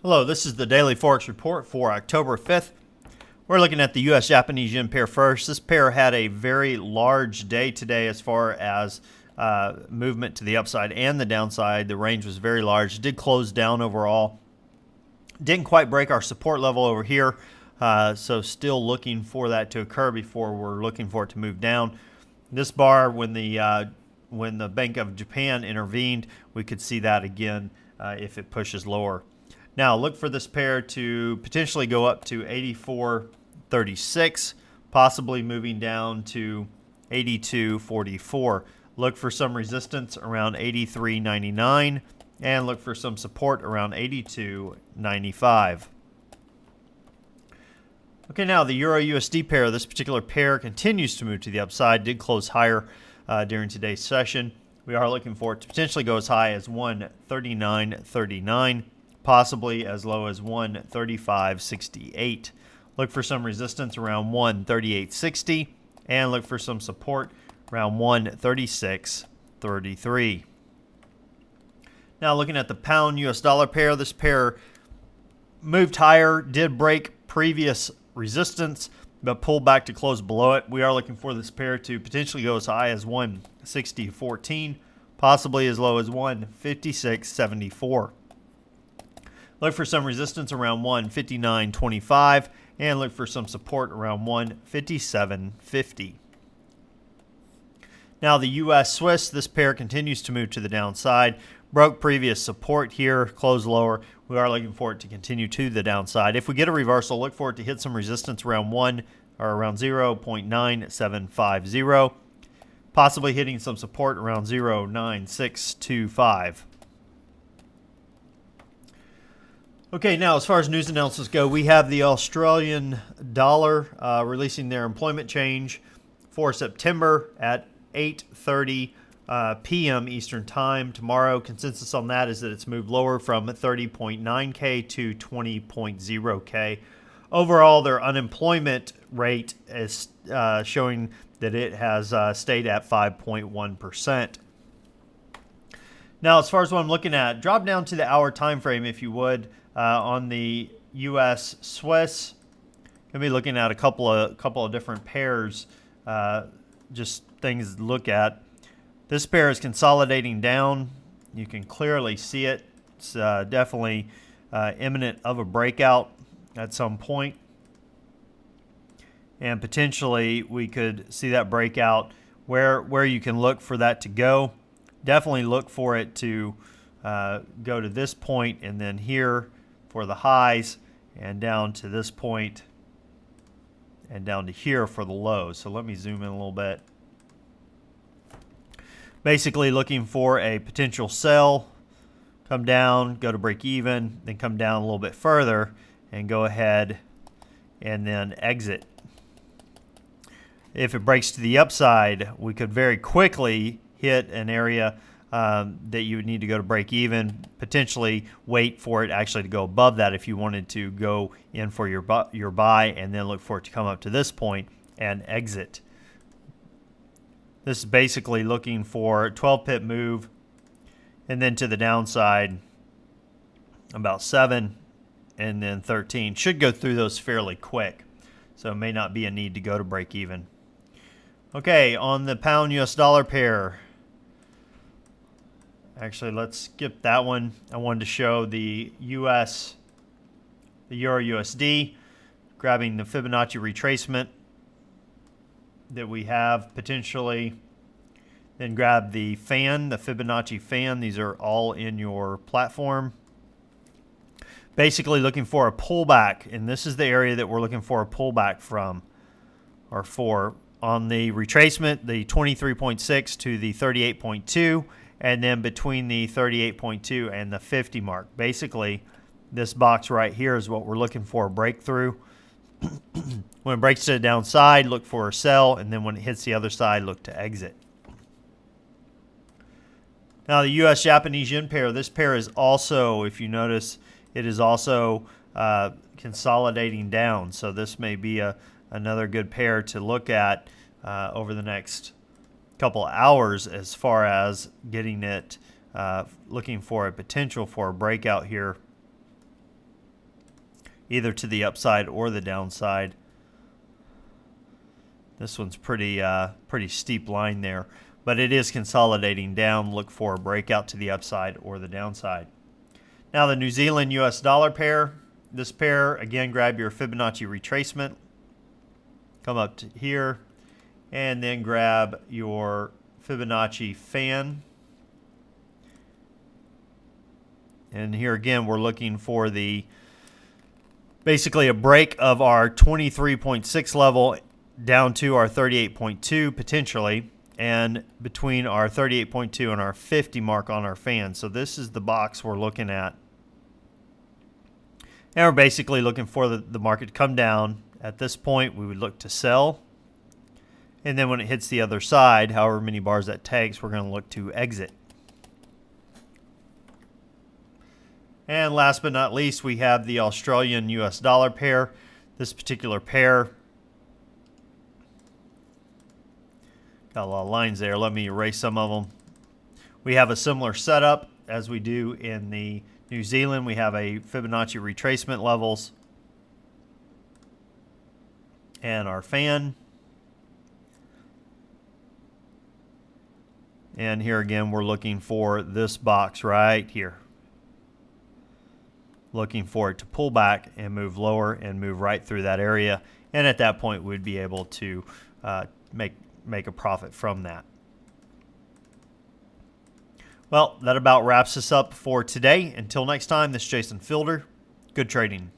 Hello, this is the Daily Forex Report for October 5th. We're looking at the US Japanese yen pair first. This pair had a very large day today as far as movement to the upside and the downside. The range was very large. It did close down overall. Didn't quite break our support level over here, so still looking for that to occur before we're looking for it to move down. This bar, when the Bank of Japan intervened, we could see that again if it pushes lower. Now look for this pair to potentially go up to 84.36, possibly moving down to 82.44. Look for some resistance around 83.99 and look for some support around 82.95. Okay, now the Euro-USD pair, this particular pair continues to move to the upside, did close higher during today's session. We are looking for it to potentially go as high as 139.39. Possibly as low as 135.68. Look for some resistance around 138.60 and look for some support around 136.33. Now looking at the pound US dollar pair, this pair moved higher, did break previous resistance, but pulled back to close below it. We are looking for this pair to potentially go as high as 160.14, possibly as low as 156.74. Look for some resistance around 159.25 and look for some support around 157.50. Now the US Swiss, this pair continues to move to the downside. Broke previous support here, closed lower. We are looking for it to continue to the downside. If we get a reversal, look for it to hit some resistance around 0.9750, possibly hitting some support around 0.9625. Okay, now as far as news announcements go, we have the Australian dollar releasing their employment change for September at 8:30 p.m. Eastern Time tomorrow. Consensus on that is that it's moved lower from 30.9K to 20.0K. Overall, their unemployment rate is showing that it has stayed at 5.1%. Now, as far as what I'm looking at, drop down to the hour time frame if you would. On the US Swiss, going to be looking at a couple of different pairs, just things to look at. This pair is consolidating down. You can clearly see it. It's definitely imminent of a breakout at some point, and potentially we could see that breakout. Where you can look for that to go, definitely look for it to go to this point and then here for the highs, and down to this point and down to here for the lows. So let me zoom in a little bit. Basically looking for a potential sell, come down, go to break even, then come down a little bit further and go ahead and then exit. If it breaks to the upside, we could very quickly hit an area that you would need to go to break even, potentially wait for it actually to go above that if you wanted to go in for your buy and then look for it to come up to this point and exit. This is basically looking for a 12 pip move and then to the downside about 7 and then 13. Should go through those fairly quick, so it may not be a need to go to break even. Okay, on the pound US dollar pair, actually, let's skip that one. I wanted to show the Euro USD, grabbing the Fibonacci retracement that we have potentially. Then grab the fan, the Fibonacci fan. These are all in your platform. Basically looking for a pullback, and this is the area that we're looking for a pullback from, or for. On the retracement, the 23.6 to the 38.2. And then between the 38.2 and the 50 mark. Basically, this box right here is what we're looking for, a breakthrough. When it breaks to the downside, look for a sell, and then when it hits the other side, look to exit. Now the US Japanese yen pair, this pair is also, if you notice, it is also consolidating down. So this may be another good pair to look at over the next couple hours as far as getting it, looking for a potential for a breakout here either to the upside or the downside. This one's pretty steep line there, but it is consolidating down. Look for a breakout to the upside or the downside. Now the New Zealand US dollar pair. This pair, again, grab your Fibonacci retracement. Come up to here, and then grab your Fibonacci fan. And here again, we're looking for basically a break of our 23.6 level down to our 38.2 potentially, and between our 38.2 and our 50 mark on our fan. So this is the box we're looking at. And we're basically looking for the market to come down. At this point, we would look to sell. And then when it hits the other side, however many bars that takes, we're going to look to exit. And last but not least, we have the Australian US dollar pair. This particular pair, got a lot of lines there. Let me erase some of them. We have a similar setup as we do in the New Zealand. We have a Fibonacci retracement levels and our fan. And here again, we're looking for this box right here. Looking for it to pull back and move lower and move right through that area. And at that point, we'd be able to make a profit from that. Well, that about wraps us up for today. Until next time, this is Jason Fielder. Good trading.